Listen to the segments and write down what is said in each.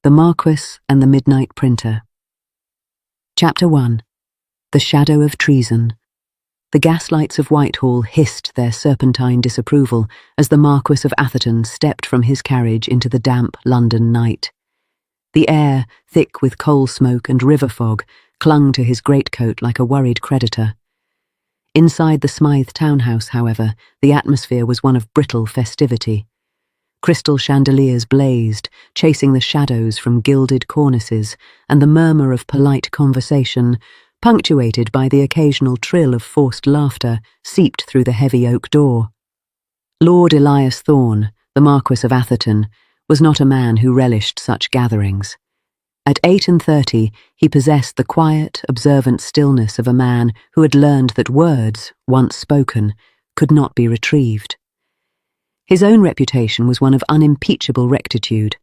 The Marquess and the Midnight Printer. Chapter 1. The Shadow of Treason. The gaslights of Whitehall hissed their serpentine disapproval as the Marquess of Atherton stepped from his carriage into the damp London night. The air, thick with coal smoke and river fog, clung to his greatcoat like a worried creditor. Inside the Smythe townhouse, however, the atmosphere was one of brittle festivity. Crystal chandeliers blazed, chasing the shadows from gilded cornices, and the murmur of polite conversation, punctuated by the occasional trill of forced laughter, seeped through the heavy oak door. Lord Elias Thorne, the Marquess of Atherton, was not a man who relished such gatherings. At 38, he possessed the quiet, observant stillness of a man who had learned that words, once spoken, could not be retrieved. His own reputation was one of unimpeachable rectitude,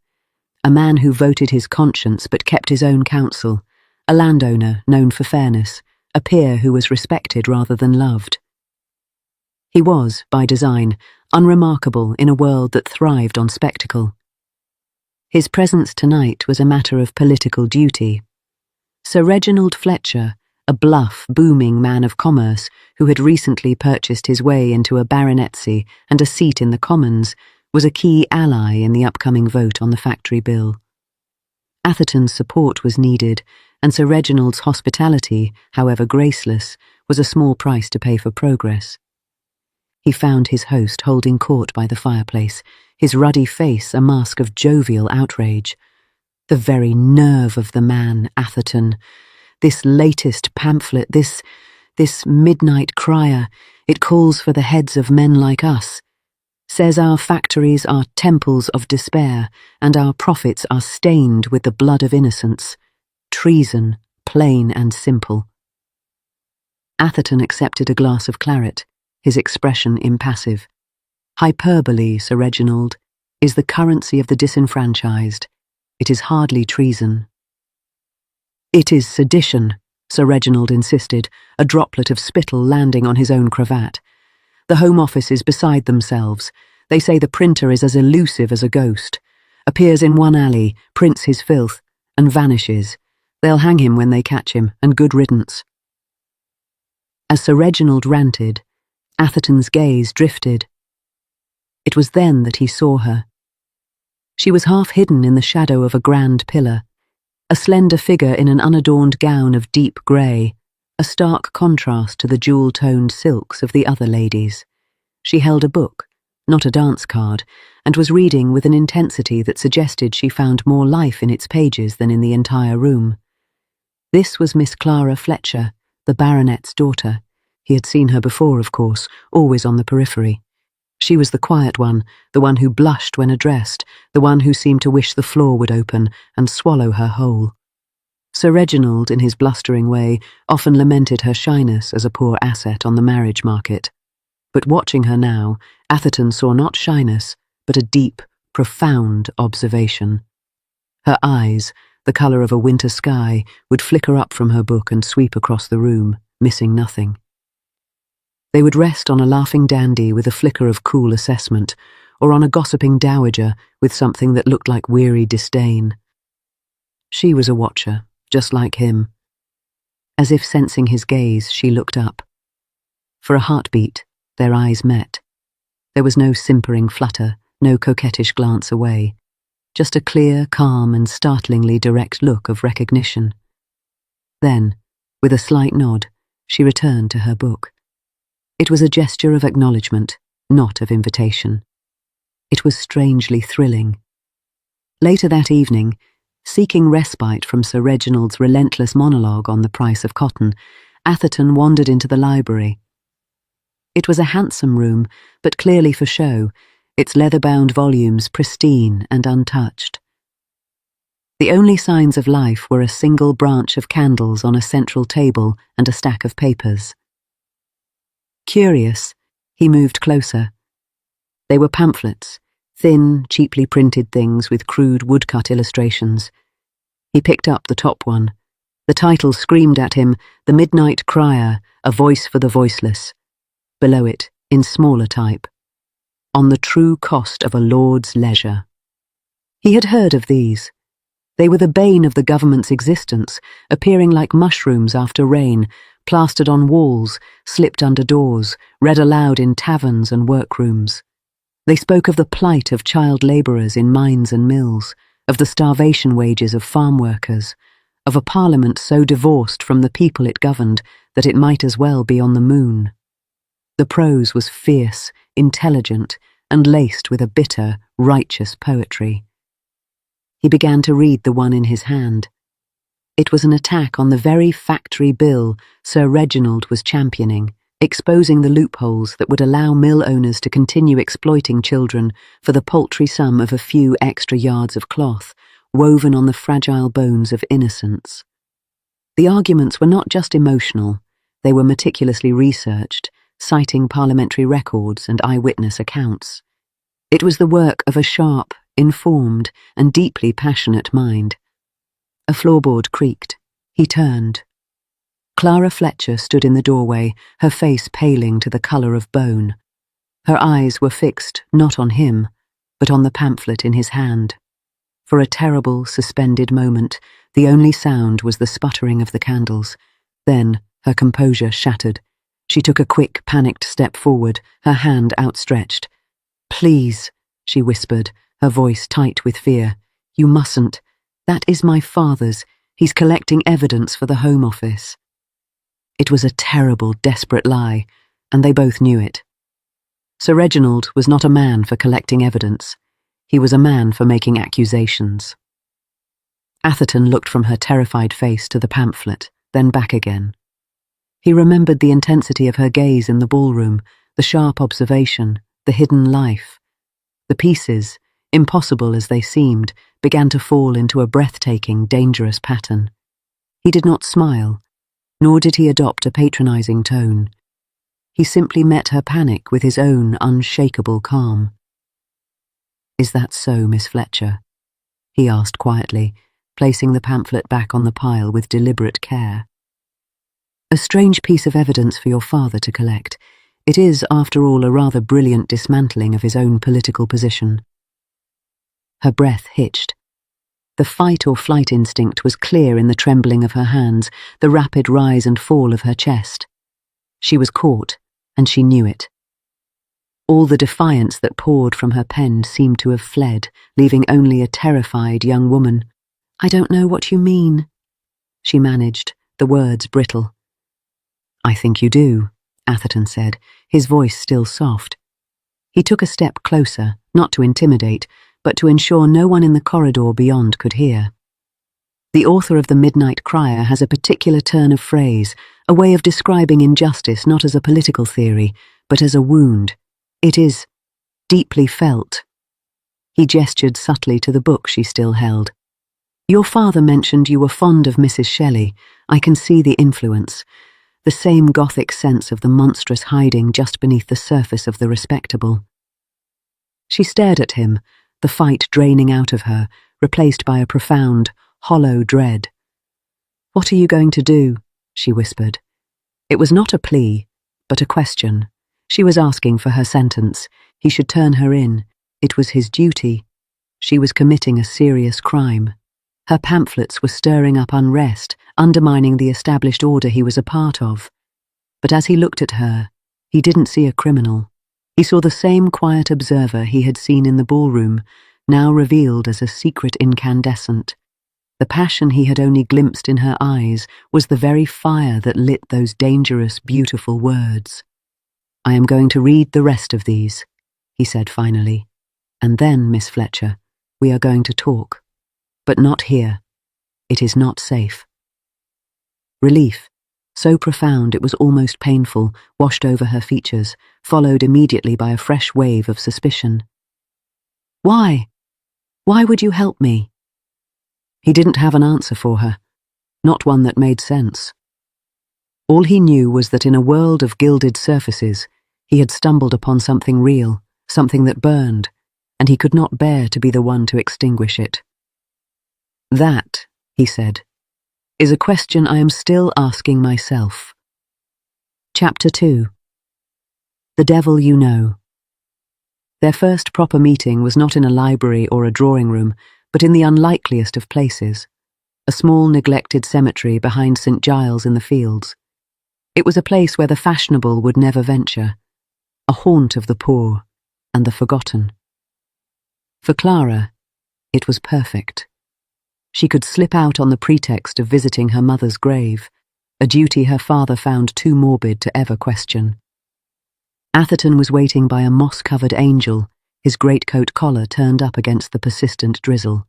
a man who voted his conscience but kept his own counsel, a landowner known for fairness, a peer who was respected rather than loved. He was, by design, unremarkable in a world that thrived on spectacle. His presence tonight was a matter of political duty. Sir Reginald Fletcher, a bluff, booming man of commerce who had recently purchased his way into a baronetcy and a seat in the Commons, was a key ally in the upcoming vote on the factory bill. Atherton's support was needed, and Sir Reginald's hospitality, however graceless, was a small price to pay for progress. He found his host holding court by the fireplace, his ruddy face a mask of jovial outrage. The very nerve of the man, Atherton. This latest pamphlet, this midnight crier, it calls for the heads of men like us. Says our factories are temples of despair, and our profits are stained with the blood of innocents. Treason, plain and simple. Atherton accepted a glass of claret, his expression impassive. Hyperbole, Sir Reginald, is the currency of the disenfranchised. It is hardly treason. It is sedition, Sir Reginald insisted, a droplet of spittle landing on his own cravat. The Home Office is beside themselves. They say the printer is as elusive as a ghost. Appears in one alley, prints his filth, and vanishes. They'll hang him when they catch him, and good riddance. As Sir Reginald ranted, Atherton's gaze drifted. It was then that he saw her. She was half hidden in the shadow of a grand pillar, a slender figure in an unadorned gown of deep grey, a stark contrast to the jewel-toned silks of the other ladies. She held a book, not a dance card, and was reading with an intensity that suggested she found more life in its pages than in the entire room. This was Miss Clara Fletcher, the baronet's daughter. He had seen her before, of course, always on the periphery. She was the quiet one, the one who blushed when addressed, the one who seemed to wish the floor would open and swallow her whole. Sir Reginald, in his blustering way, often lamented her shyness as a poor asset on the marriage market. But watching her now, Atherton saw not shyness, but a deep, profound observation. Her eyes, the colour of a winter sky, would flicker up from her book and sweep across the room, missing nothing. They would rest on a laughing dandy with a flicker of cool assessment, or on a gossiping dowager with something that looked like weary disdain. She was a watcher, just like him. As if sensing his gaze, she looked up. For a heartbeat, their eyes met. There was no simpering flutter, no coquettish glance away, just a clear, calm, and startlingly direct look of recognition. Then, with a slight nod, she returned to her book. It was a gesture of acknowledgement, not of invitation. It was strangely thrilling. Later that evening, seeking respite from Sir Reginald's relentless monologue on the price of cotton, Atherton wandered into the library. It was a handsome room, but clearly for show, its leather-bound volumes pristine and untouched. The only signs of life were a single branch of candles on a central table and a stack of papers. Curious, he moved closer. They were pamphlets, thin, cheaply printed things with crude woodcut illustrations. He picked up the top one. The title screamed at him, "The Midnight Crier, a Voice for the Voiceless." Below it, in smaller type, "On the True Cost of a Lord's Leisure." He had heard of these. They were the bane of the government's existence, appearing like mushrooms after rain, plastered on walls, slipped under doors, read aloud in taverns and workrooms. They spoke of the plight of child labourers in mines and mills, of the starvation wages of farm workers, of a parliament so divorced from the people it governed that it might as well be on the moon. The prose was fierce, intelligent, and laced with a bitter, righteous poetry. He began to read the one in his hand. It was an attack on the very factory bill Sir Reginald was championing, exposing the loopholes that would allow mill owners to continue exploiting children for the paltry sum of a few extra yards of cloth, woven on the fragile bones of innocence. The arguments were not just emotional, they were meticulously researched, citing parliamentary records and eyewitness accounts. It was the work of a sharp, informed, and deeply passionate mind. A floorboard creaked. He turned. Clara Fletcher stood in the doorway, her face paling to the colour of bone. Her eyes were fixed not on him, but on the pamphlet in his hand. For a terrible, suspended moment, the only sound was the sputtering of the candles. Then, her composure shattered. She took a quick, panicked step forward, her hand outstretched. "Please," she whispered, her voice tight with fear. "You mustn't. That is my father's. He's collecting evidence for the Home Office." It was a terrible, desperate lie, and they both knew it. Sir Reginald was not a man for collecting evidence. He was a man for making accusations. Atherton looked from her terrified face to the pamphlet, then back again. He remembered the intensity of her gaze in the ballroom, the sharp observation, the hidden life. The pieces, impossible as they seemed, began to fall into a breathtaking, dangerous pattern. He did not smile, nor did he adopt a patronizing tone. He simply met her panic with his own unshakable calm. "Is that so, Miss Fletcher?" he asked quietly, placing the pamphlet back on the pile with deliberate care. "A strange piece of evidence for your father to collect. It is, after all, a rather brilliant dismantling of his own political position." Her breath hitched. The fight-or-flight instinct was clear in the trembling of her hands, the rapid rise and fall of her chest. She was caught, and she knew it. All the defiance that poured from her pen seemed to have fled, leaving only a terrified young woman. "I don't know what you mean," she managed, the words brittle. "I think you do," Atherton said, his voice still soft. He took a step closer, not to intimidate, but to ensure no one in the corridor beyond could hear. The author of The Midnight Crier has a particular turn of phrase, a way of describing injustice not as a political theory, but as a wound. It is deeply felt. He gestured subtly to the book she still held. "Your father mentioned you were fond of Mrs. Shelley. I can see the influence. The same Gothic sense of the monstrous hiding just beneath the surface of the respectable." She stared at him, the fight draining out of her, replaced by a profound, hollow dread. "What are you going to do?" she whispered. It was not a plea, but a question. She was asking for her sentence. He should turn her in. It was his duty. She was committing a serious crime. Her pamphlets were stirring up unrest, undermining the established order he was a part of. But as he looked at her, he didn't see a criminal. He saw the same quiet observer he had seen in the ballroom, now revealed as a secret incandescent. The passion he had only glimpsed in her eyes was the very fire that lit those dangerous, beautiful words. "I am going to read the rest of these," he said finally. "And then, Miss Fletcher, we are going to talk. But not here. It is not safe." Relief, so profound it was almost painful, washed over her features, followed immediately by a fresh wave of suspicion. "Why? Why would you help me?" He didn't have an answer for her, not one that made sense. All he knew was that in a world of gilded surfaces, he had stumbled upon something real, something that burned, and he could not bear to be the one to extinguish it. "That," he said, "is a question I am still asking myself." Chapter 2. The Devil You Know. Their first proper meeting was not in a library or a drawing room, but in the unlikeliest of places, a small neglected cemetery behind St. Giles in the Fields. It was a place where the fashionable would never venture, a haunt of the poor and the forgotten. For Clara, it was perfect. She could slip out on the pretext of visiting her mother's grave, a duty her father found too morbid to ever question. Atherton was waiting by a moss-covered angel, his greatcoat collar turned up against the persistent drizzle.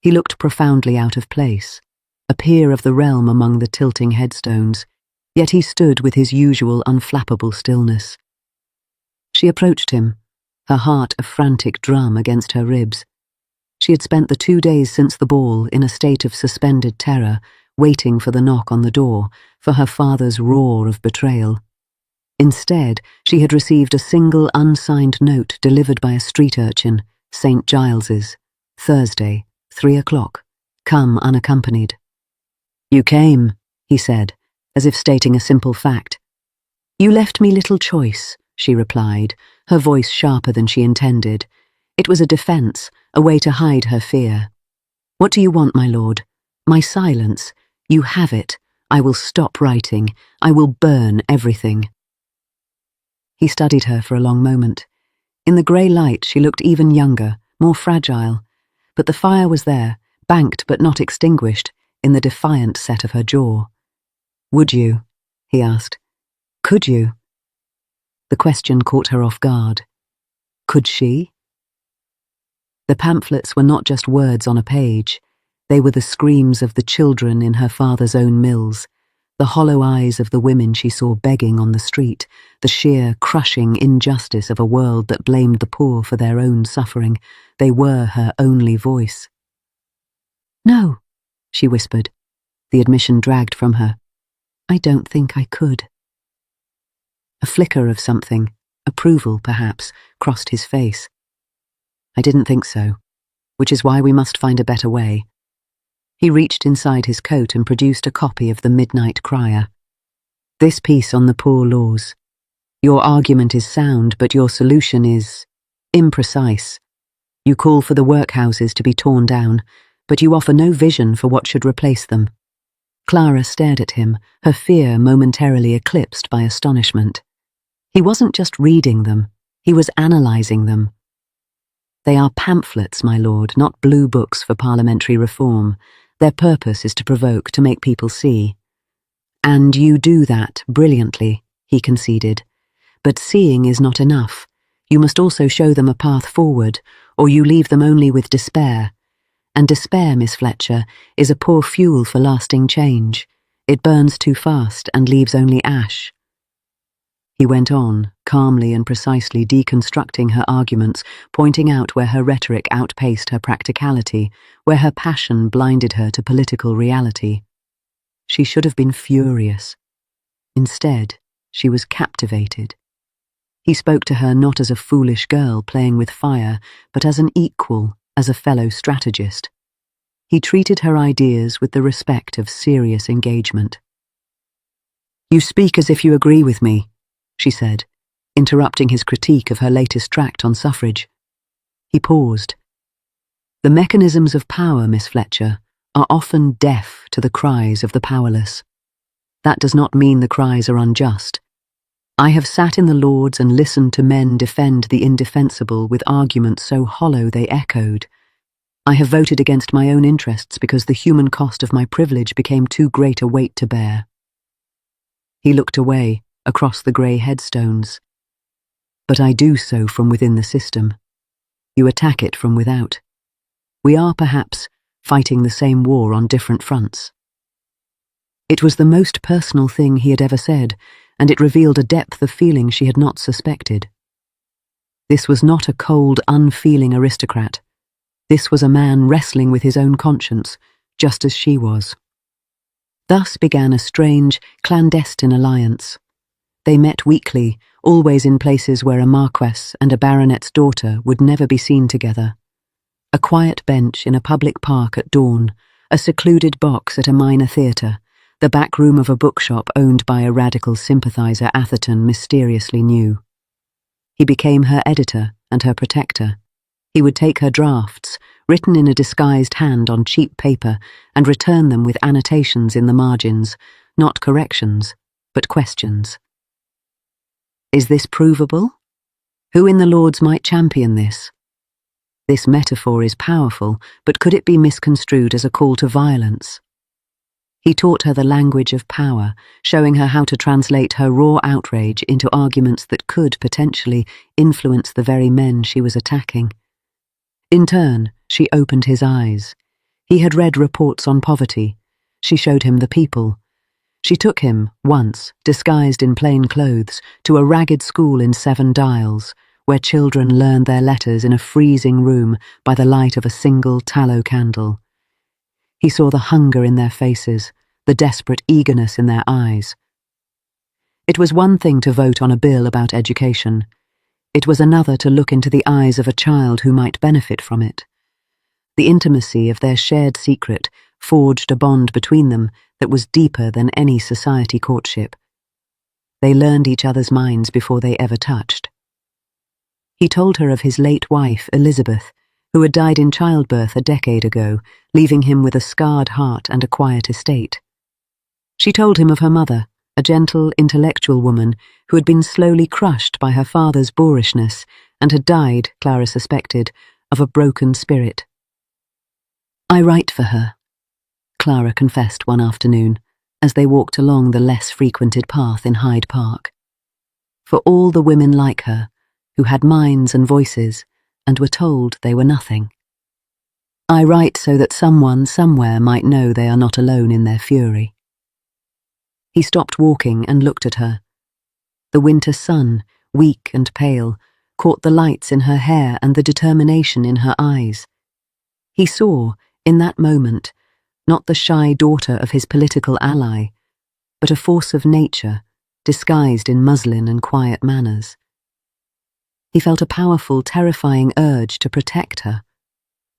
He looked profoundly out of place, a peer of the realm among the tilting headstones, yet he stood with his usual unflappable stillness. She approached him, her heart a frantic drum against her ribs. She had spent the 2 days since the ball in a state of suspended terror, waiting for the knock on the door, for her father's roar of betrayal. Instead, she had received a single unsigned note delivered by a street urchin, St. Giles's, Thursday, 3 o'clock, come unaccompanied. "You came," he said, as if stating a simple fact. "You left me little choice," she replied, her voice sharper than she intended. It was a defence, a way to hide her fear. "What do you want, my lord? My silence. You have it. I will stop writing. I will burn everything." He studied her for a long moment. In the grey light she looked even younger, more fragile, but the fire was there, banked but not extinguished, in the defiant set of her jaw. "Would you?" he asked. "Could you?" The question caught her off guard. Could she? The pamphlets were not just words on a page. They were the screams of the children in her father's own mills, the hollow eyes of the women she saw begging on the street, the sheer, crushing injustice of a world that blamed the poor for their own suffering. They were her only voice. "No," she whispered. The admission dragged from her. "I don't think I could." A flicker of something, approval perhaps, crossed his face. "I didn't think so, which is why we must find a better way." He reached inside his coat and produced a copy of the Midnight Crier. "This piece on the poor laws. Your argument is sound, but your solution is imprecise. You call for the workhouses to be torn down, but you offer no vision for what should replace them." Clara stared at him, her fear momentarily eclipsed by astonishment. He wasn't just reading them, he was analysing them. "They are pamphlets, my lord, not blue books for parliamentary reform. Their purpose is to provoke, to make people see." "And you do that brilliantly," he conceded. "But seeing is not enough. You must also show them a path forward, or you leave them only with despair. And despair, Miss Fletcher, is a poor fuel for lasting change. It burns too fast and leaves only ash." He went on, calmly and precisely deconstructing her arguments, pointing out where her rhetoric outpaced her practicality, where her passion blinded her to political reality. She should have been furious. Instead, she was captivated. He spoke to her not as a foolish girl playing with fire, but as an equal, as a fellow strategist. He treated her ideas with the respect of serious engagement. "You speak as if you agree with me," she said, interrupting his critique of her latest tract on suffrage. He paused. "The mechanisms of power, Miss Fletcher, are often deaf to the cries of the powerless. That does not mean the cries are unjust. I have sat in the Lords and listened to men defend the indefensible with arguments so hollow they echoed. I have voted against my own interests because the human cost of my privilege became too great a weight to bear." He looked away, across the grey headstones. "But I do so from within the system. You attack it from without. We are, perhaps, fighting the same war on different fronts." It was the most personal thing he had ever said, and it revealed a depth of feeling she had not suspected. This was not a cold, unfeeling aristocrat. This was a man wrestling with his own conscience, just as she was. Thus began a strange, clandestine alliance. They met weekly, always in places where a Marquess and a baronet's daughter would never be seen together. A quiet bench in a public park at dawn, a secluded box at a minor theatre, the back room of a bookshop owned by a radical sympathiser Atherton mysteriously knew. He became her editor and her protector. He would take her drafts, written in a disguised hand on cheap paper, and return them with annotations in the margins, not corrections, but questions. Is this provable? Who in the Lords might champion this? This metaphor is powerful, but could it be misconstrued as a call to violence? He taught her the language of power, showing her how to translate her raw outrage into arguments that could, potentially, influence the very men she was attacking. In turn, she opened his eyes. He had read reports on poverty. She showed him the people. She took him, once, disguised in plain clothes, to a ragged school in 7 Dials, where children learned their letters in a freezing room by the light of a single tallow candle. He saw the hunger in their faces, the desperate eagerness in their eyes. It was one thing to vote on a bill about education. It was another to look into the eyes of a child who might benefit from it. The intimacy of their shared secret forged a bond between them that was deeper than any society courtship. They learned each other's minds before they ever touched. He told her of his late wife, Elizabeth, who had died in childbirth a decade ago, leaving him with a scarred heart and a quiet estate. She told him of her mother, a gentle, intellectual woman who had been slowly crushed by her father's boorishness and had died, Clara suspected, of a broken spirit. "I write for her," Clara confessed one afternoon, as they walked along the less frequented path in Hyde Park. "For all the women like her, who had minds and voices, and were told they were nothing. I write so that someone somewhere might know they are not alone in their fury." He stopped walking and looked at her. The winter sun, weak and pale, caught the lights in her hair and the determination in her eyes. He saw, in that moment, not the shy daughter of his political ally, but a force of nature, disguised in muslin and quiet manners. He felt a powerful, terrifying urge to protect her,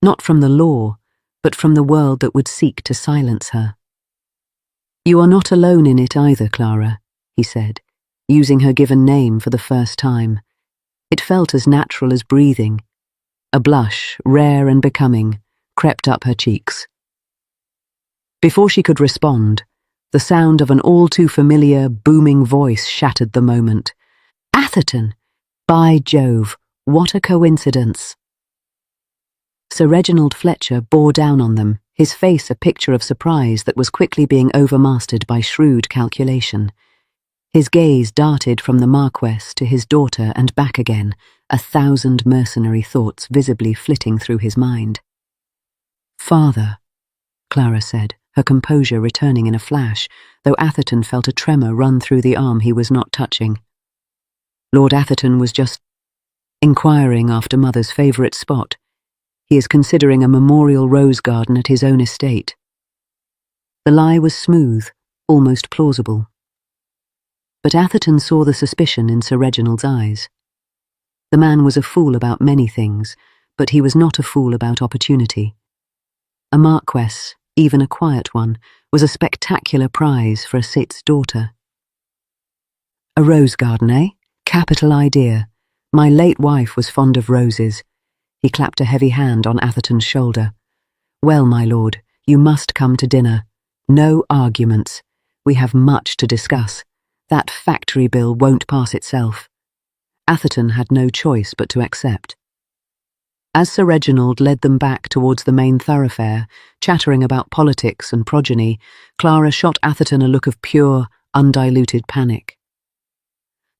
not from the law, but from the world that would seek to silence her. "You are not alone in it either, Clara," he said, using her given name for the first time. It felt as natural as breathing. A blush, rare and becoming, crept up her cheeks. Before she could respond, the sound of an all-too-familiar, booming voice shattered the moment. "Atherton! By Jove, what a coincidence!" Sir Reginald Fletcher bore down on them, his face a picture of surprise that was quickly being overmastered by shrewd calculation. His gaze darted from the Marquess to his daughter and back again, 1,000 mercenary thoughts visibly flitting through his mind. "Father," Clara said, her composure returning in a flash, though Atherton felt a tremor run through the arm he was not touching. "Lord Atherton was just inquiring after Mother's favourite spot. He is considering a memorial rose garden at his own estate." The lie was smooth, almost plausible. But Atherton saw the suspicion in Sir Reginald's eyes. The man was a fool about many things, but he was not a fool about opportunity. A Marquess, even a quiet one, was a spectacular prize for a cit's daughter. "A rose garden, eh? Capital idea. My late wife was fond of roses." He clapped a heavy hand on Atherton's shoulder. "Well, my lord, you must come to dinner. No arguments. We have much to discuss. That factory bill won't pass itself." Atherton had no choice but to accept. As Sir Reginald led them back towards the main thoroughfare, chattering about politics and progeny, Clara shot Atherton a look of pure, undiluted panic.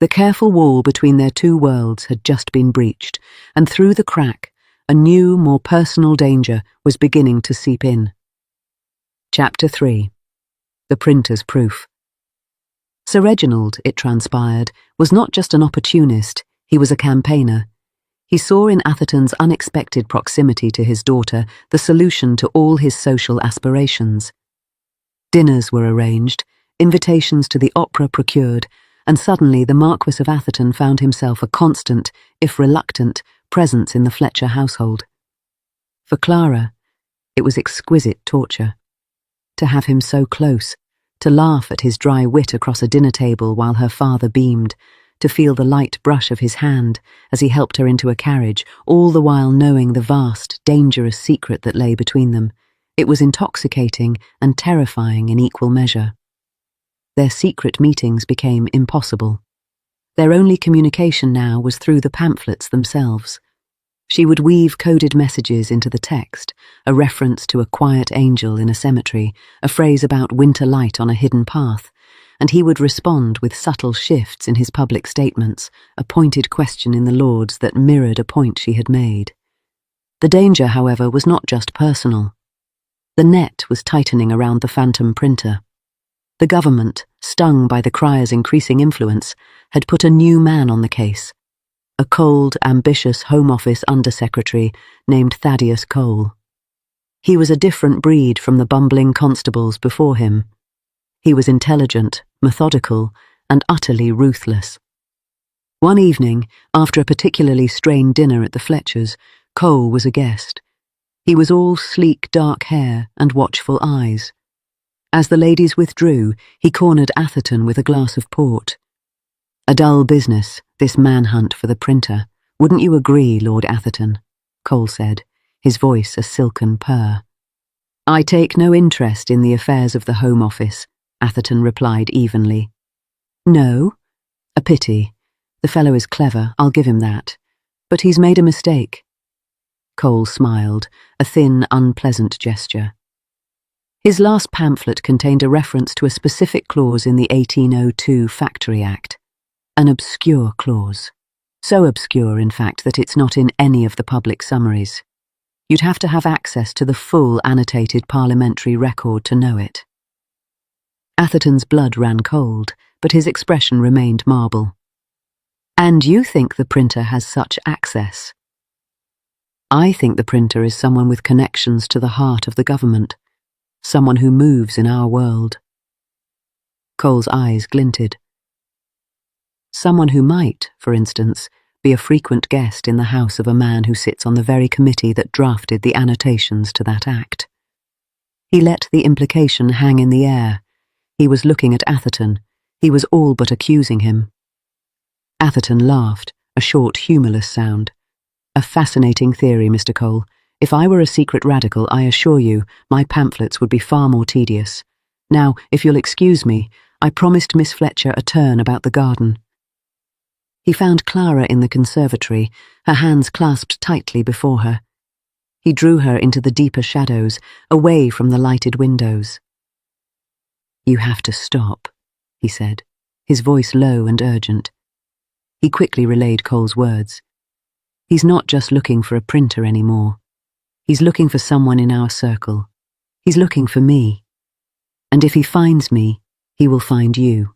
The careful wall between their two worlds had just been breached, and through the crack, a new, more personal danger was beginning to seep in. Chapter 3. The Printer's Proof. Sir Reginald, it transpired, was not just an opportunist, he was a campaigner. He saw in Atherton's unexpected proximity to his daughter the solution to all his social aspirations. Dinners were arranged, invitations to the opera procured, and suddenly the Marquess of Atherton found himself a constant, if reluctant, presence in the Fletcher household. For Clara, it was exquisite torture. To have him so close, to laugh at his dry wit across a dinner table while her father beamed, to feel the light brush of his hand as he helped her into a carriage, all the while knowing the vast, dangerous secret that lay between them. It was intoxicating and terrifying in equal measure. Their secret meetings became impossible. Their only communication now was through the pamphlets themselves. She would weave coded messages into the text, a reference to a quiet angel in a cemetery, a phrase about winter light on a hidden path, and he would respond with subtle shifts in his public statements, a pointed question in the Lords that mirrored a point she had made. The danger, however, was not just personal. The net was tightening around the phantom printer. The government, stung by the crier's increasing influence, had put a new man on the case, a cold, ambitious Home Office Undersecretary named Thaddeus Cole. He was a different breed from the bumbling constables before him. He was intelligent, methodical, and utterly ruthless. One evening, after a particularly strained dinner at the Fletchers', Cole was a guest. He was all sleek dark hair and watchful eyes. As the ladies withdrew, he cornered Atherton with a glass of port. "A dull business, this manhunt for the printer. Wouldn't you agree, Lord Atherton?" Cole said, his voice a silken purr. "I take no interest in the affairs of the Home Office," Atherton replied evenly. "No? A pity. The fellow is clever, I'll give him that. But he's made a mistake." Cole smiled, a thin, unpleasant gesture. His last pamphlet contained a reference to a specific clause in the 1802 Factory Act. An obscure clause. So obscure, in fact, that it's not in any of the public summaries. You'd have to have access to the full annotated parliamentary record to know it. Atherton's blood ran cold, but his expression remained marble. "And you think the printer has such access?" "I think the printer is someone with connections to the heart of the government, someone who moves in our world." Cole's eyes glinted. "Someone who might, for instance, be a frequent guest in the house of a man who sits on the very committee that drafted the annotations to that act." He let the implication hang in the air. He was looking at Atherton. He was all but accusing him. Atherton laughed, a short, humourless sound. "A fascinating theory, Mr. Cole. If I were a secret radical, I assure you, my pamphlets would be far more tedious. Now, if you'll excuse me, I promised Miss Fletcher a turn about the garden." He found Clara in the conservatory, her hands clasped tightly before her. He drew her into the deeper shadows, away from the lighted windows. "You have to stop," he said, his voice low and urgent. He quickly relayed Cole's words. "He's not just looking for a printer anymore. He's looking for someone in our circle. He's looking for me. And if he finds me, he will find you."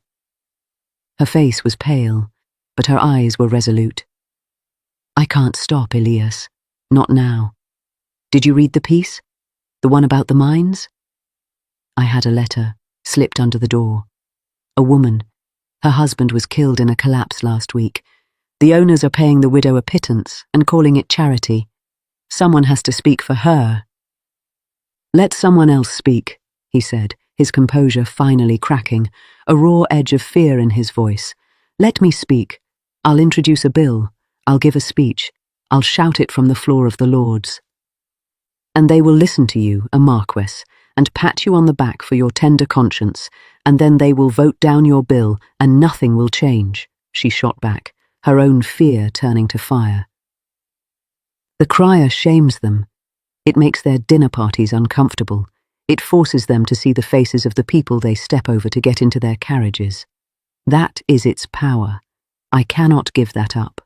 Her face was pale, but her eyes were resolute. "I can't stop, Elias. Not now. Did you read the piece? The one about the mines?" "I had a letter, slipped under the door. A woman. Her husband was killed in a collapse last week. The owners are paying the widow a pittance and calling it charity. Someone has to speak for her." "Let someone else speak," he said, his composure finally cracking, a raw edge of fear in his voice. "Let me speak. I'll introduce a bill. I'll give a speech. I'll shout it from the floor of the Lords. And they will listen to you, a Marquess, and pat you on the back for your tender conscience, and then they will vote down your bill, and nothing will change," she shot back, her own fear turning to fire. "The crier shames them. It makes their dinner parties uncomfortable. It forces them to see the faces of the people they step over to get into their carriages. That is its power. I cannot give that up."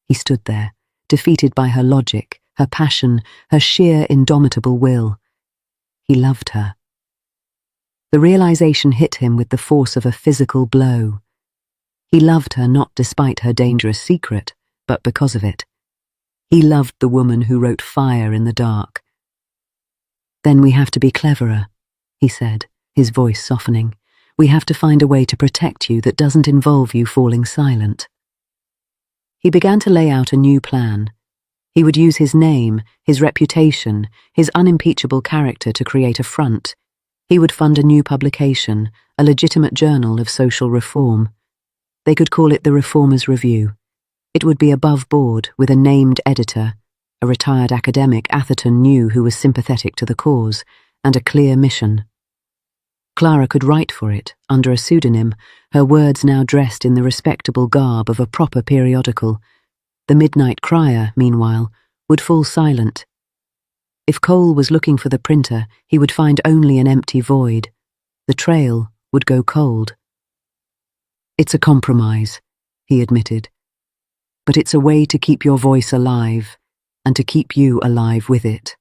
He stood there, defeated by her logic, her passion, her sheer indomitable will. He loved her. The realization hit him with the force of a physical blow. He loved her not despite her dangerous secret, but because of it. He loved the woman who wrote fire in the dark. "Then we have to be cleverer," he said, his voice softening. "We have to find a way to protect you that doesn't involve you falling silent." He began to lay out a new plan. He would use his name, his reputation, his unimpeachable character to create a front. He would fund a new publication, a legitimate journal of social reform. They could call it the Reformers' Review. It would be above board, with a named editor, a retired academic Atherton knew who was sympathetic to the cause, and a clear mission. Clara could write for it, under a pseudonym, her words now dressed in the respectable garb of a proper periodical. The Midnight Crier, meanwhile, would fall silent. If Cole was looking for the printer, he would find only an empty void. The trail would go cold. "It's a compromise," he admitted. "But it's a way to keep your voice alive, and to keep you alive with it."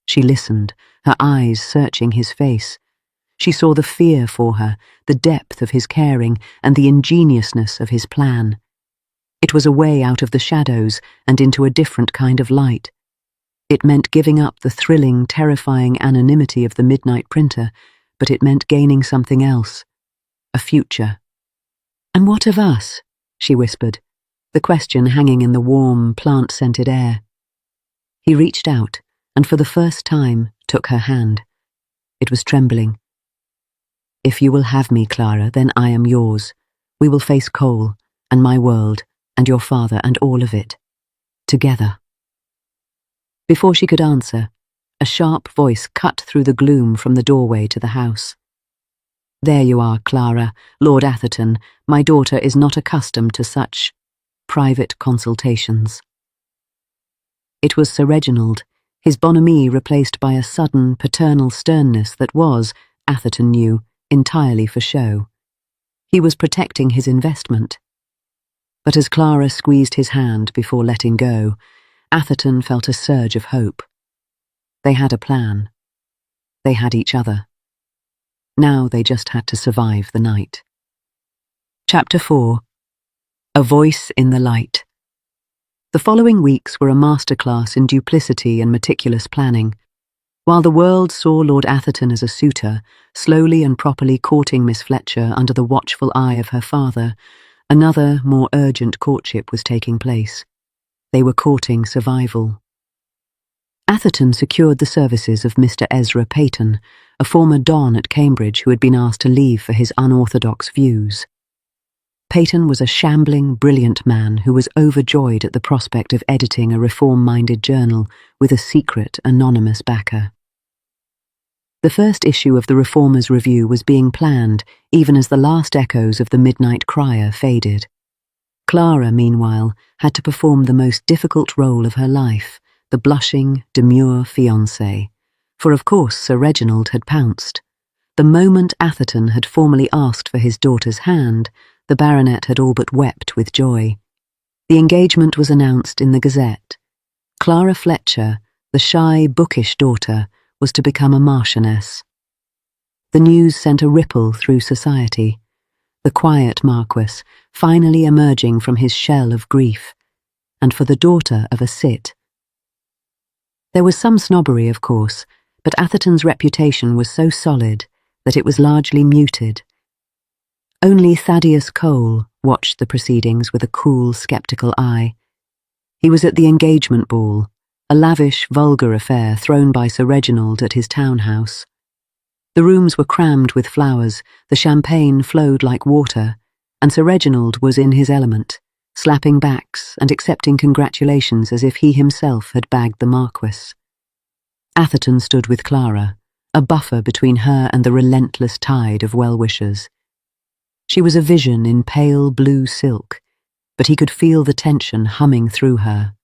She listened, her eyes searching his face. She saw the fear for her, the depth of his caring, and the ingeniousness of his plan. It was a way out of the shadows and into a different kind of light. It meant giving up the thrilling, terrifying anonymity of the midnight printer, but it meant gaining something else, a future. "And what of us?" she whispered, the question hanging in the warm, plant-scented air. He reached out, and for the first time took her hand. It was trembling. "If you will have me, Clara, then I am yours. We will face Cole, and my world, and your father, and all of it. Together." Before she could answer, a sharp voice cut through the gloom from the doorway to the house. "There you are, Clara, Lord Atherton. My daughter is not accustomed to such private consultations." It was Sir Reginald, his bonhomie replaced by a sudden paternal sternness that was, Atherton knew, entirely for show. He was protecting his investment. But as Clara squeezed his hand before letting go, Atherton felt a surge of hope. They had a plan. They had each other. Now they just had to survive the night. Chapter 4. A Voice in the Light. The following weeks were a masterclass in duplicity and meticulous planning. While the world saw Lord Atherton as a suitor, slowly and properly courting Miss Fletcher under the watchful eye of her father, another, more urgent courtship was taking place. They were courting survival. Atherton secured the services of Mr. Ezra Peyton, a former Don at Cambridge who had been asked to leave for his unorthodox views. Peyton was a shambling, brilliant man who was overjoyed at the prospect of editing a reform-minded journal with a secret, anonymous backer. The first issue of the Reformers' Review was being planned, even as the last echoes of the Midnight Crier faded. Clara, meanwhile, had to perform the most difficult role of her life, the blushing, demure fiancée. For of course Sir Reginald had pounced. The moment Atherton had formally asked for his daughter's hand, the baronet had all but wept with joy. The engagement was announced in the Gazette. Clara Fletcher, the shy, bookish daughter, was to become a marchioness. The news sent a ripple through society. The quiet Marquess, finally emerging from his shell of grief, and for the daughter of a cit. There was some snobbery, of course, but Atherton's reputation was so solid that it was largely muted. Only Thaddeus Cole watched the proceedings with a cool, sceptical eye. He was at the engagement ball, a lavish, vulgar affair thrown by Sir Reginald at his townhouse. The rooms were crammed with flowers, the champagne flowed like water, and Sir Reginald was in his element, slapping backs and accepting congratulations as if he himself had bagged the Marquess. Atherton stood with Clara, a buffer between her and the relentless tide of well-wishers. She was a vision in pale blue silk, but he could feel the tension humming through her.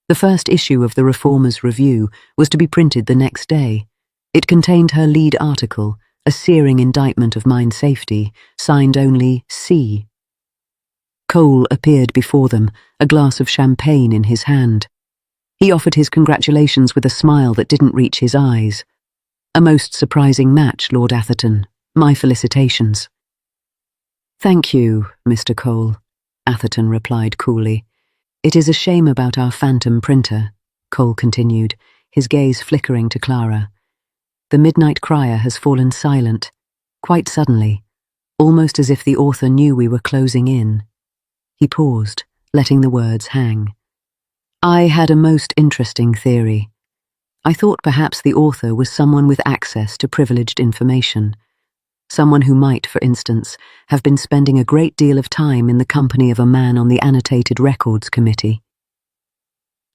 The first issue of the Reformers' Review was to be printed the next day. It contained her lead article, a searing indictment of mine safety, signed only C. Cole appeared before them, a glass of champagne in his hand. He offered his congratulations with a smile that didn't reach his eyes. "A most surprising match, Lord Atherton. My felicitations." "Thank you, Mr. Cole," Atherton replied coolly. "It is a shame about our phantom printer," Cole continued, his gaze flickering to Clara. "The Midnight Crier has fallen silent, quite suddenly, almost as if the author knew we were closing in." He paused, letting the words hang. "I had a most interesting theory. I thought perhaps the author was someone with access to privileged information, Someone who might, for instance, have been spending a great deal of time in the company of a man on the Annotated Records Committee.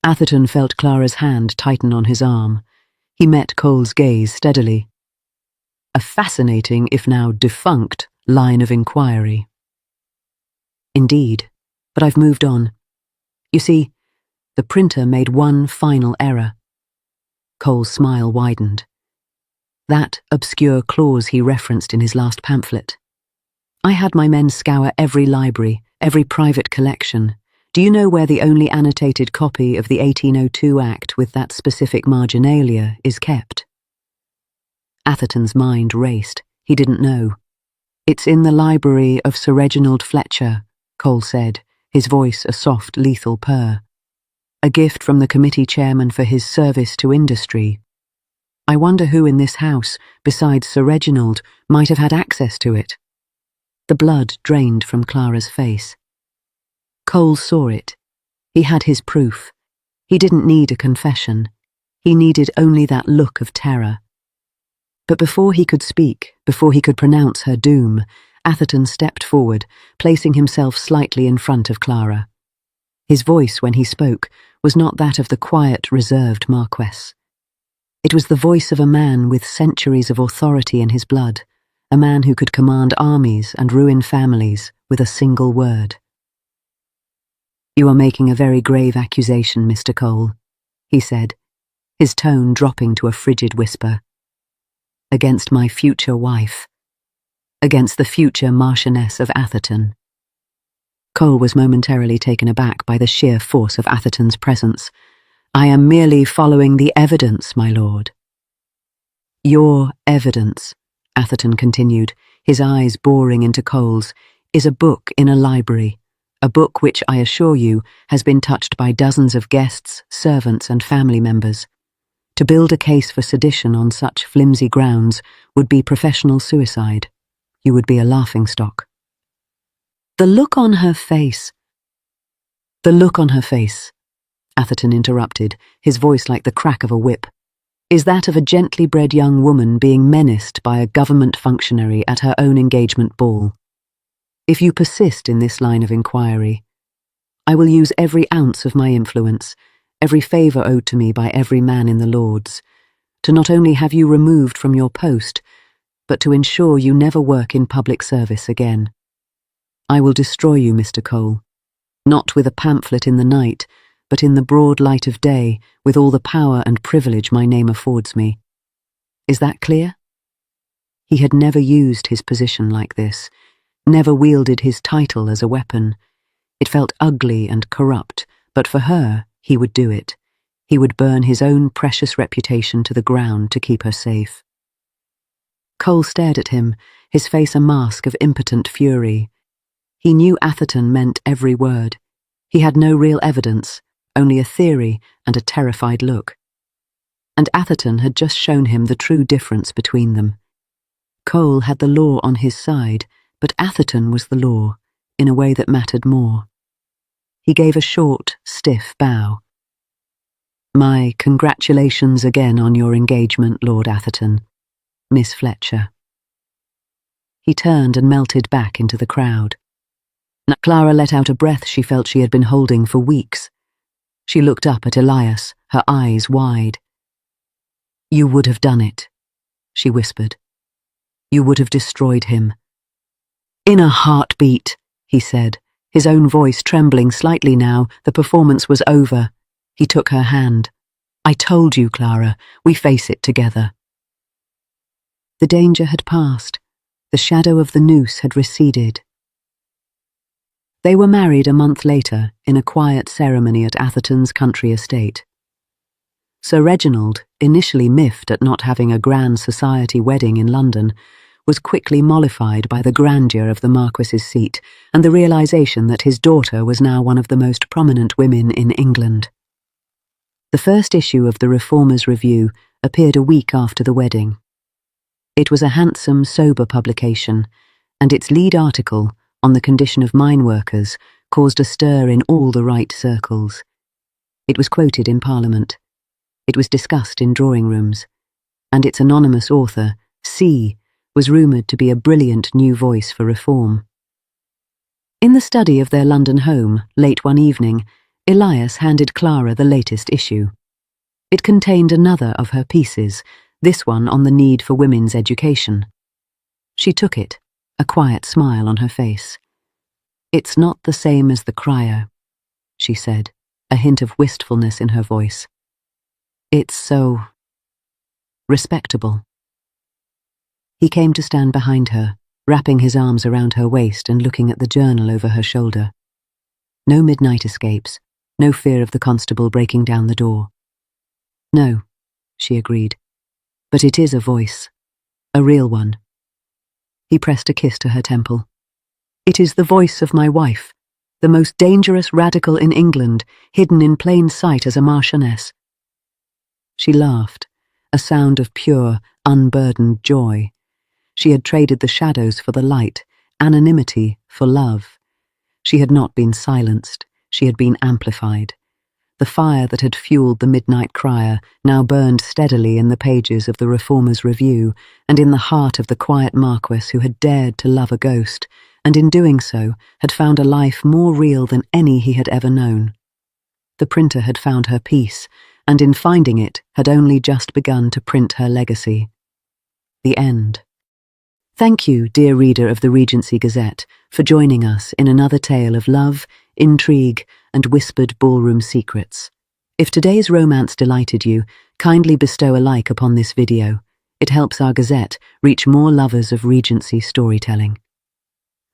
Atherton felt Clara's hand tighten on his arm. He met Cole's gaze steadily. A fascinating, if now defunct, line of inquiry. Indeed, but I've moved on. You see, the printer made one final error. Cole's smile widened. That obscure clause he referenced in his last pamphlet. I had my men scour every library, every private collection. Do you know where the only annotated copy of the 1802 Act with that specific marginalia is kept? Atherton's mind raced. He didn't know. It's in the library of Sir Reginald Fletcher, Cole said, his voice a soft, lethal purr. A gift from the committee chairman for his service to industry. I wonder who in this house, besides Sir Reginald, might have had access to it. The blood drained from Clara's face. Cole saw it. He had his proof. He didn't need a confession. He needed only that look of terror. But before he could speak, before he could pronounce her doom, Atherton stepped forward, placing himself slightly in front of Clara. His voice, when he spoke, was not that of the quiet, reserved Marquess. It was the voice of a man with centuries of authority in his blood, a man who could command armies and ruin families with a single word. You are making a very grave accusation, Mr. Cole, he said, his tone dropping to a frigid whisper. Against my future wife. Against the future Marchioness of Atherton. Cole was momentarily taken aback by the sheer force of Atherton's presence. I am merely following the evidence, my lord. Your evidence, Atherton continued, his eyes boring into Cole's, is a book in a library, a book which, I assure you, has been touched by dozens of guests, servants and family members. To build a case for sedition on such flimsy grounds would be professional suicide. You would be a laughingstock. The look on her face, Atherton interrupted, his voice like the crack of a whip, is that of a gently bred young woman being menaced by a government functionary at her own engagement ball. If you persist in this line of inquiry, I will use every ounce of my influence, every favour owed to me by every man in the Lords, to not only have you removed from your post, but to ensure you never work in public service again. I will destroy you, Mr. Cole, not with a pamphlet in the night, but in the broad light of day, with all the power and privilege my name affords me. Is that clear? He had never used his position like this, never wielded his title as a weapon. It felt ugly and corrupt, but for her, he would do it. He would burn his own precious reputation to the ground to keep her safe. Cole stared at him, his face a mask of impotent fury. He knew Atherton meant every word. He had no real evidence, only a theory and a terrified look. And Atherton had just shown him the true difference between them. Cole had the law on his side, but Atherton was the law, in a way that mattered more. He gave a short, stiff bow. My congratulations again on your engagement, Lord Atherton, Miss Fletcher. He turned and melted back into the crowd. Clara let out a breath she felt she had been holding for weeks. She looked up at Elias, her eyes wide. You would have done it, she whispered. You would have destroyed him. In a heartbeat, he said, his own voice trembling slightly now. The performance was over. He took her hand. I told you, Clara, we face it together. The danger had passed. The shadow of the noose had receded. They were married a month later in a quiet ceremony at Atherton's country estate. Sir Reginald, initially miffed at not having a grand society wedding in London, was quickly mollified by the grandeur of the Marquess's seat and the realization that his daughter was now one of the most prominent women in England. The first issue of the Reformers' Review appeared a week after the wedding. It was a handsome, sober publication, and its lead article, on the condition of mine workers, caused a stir in all the right circles. It was quoted in Parliament. It was discussed in drawing rooms. And its anonymous author, C, was rumoured to be a brilliant new voice for reform. In the study of their London home, late one evening, Elias handed Clara the latest issue. It contained another of her pieces, this one on the need for women's education. She took it, a quiet smile on her face. "It's not the same as the crier," she said, a hint of wistfulness in her voice. "It's so respectable." He came to stand behind her, wrapping his arms around her waist and looking at the journal over her shoulder. No midnight escapes, no fear of the constable breaking down the door. "No," she agreed, "but it is a voice, a real one." He pressed a kiss to her temple. "It is the voice of my wife, the most dangerous radical in England, hidden in plain sight as a marchioness." She laughed, a sound of pure, unburdened joy. She had traded the shadows for the light, anonymity for love. She had not been silenced, she had been amplified. The fire that had fueled the midnight crier now burned steadily in the pages of the Reformer's Review and in the heart of the quiet Marquess who had dared to love a ghost, and in doing so had found a life more real than any he had ever known. The printer had found her peace, and in finding it had only just begun to print her legacy. The end. Thank you, dear reader of the Regency Gazette, for joining us in another tale of love, intrigue, and whispered ballroom secrets. If today's romance delighted you, kindly bestow a like upon this video. It helps our Gazette reach more lovers of Regency storytelling.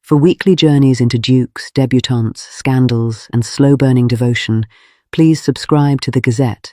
For weekly journeys into dukes, debutantes, scandals, and slow-burning devotion, please subscribe to the Gazette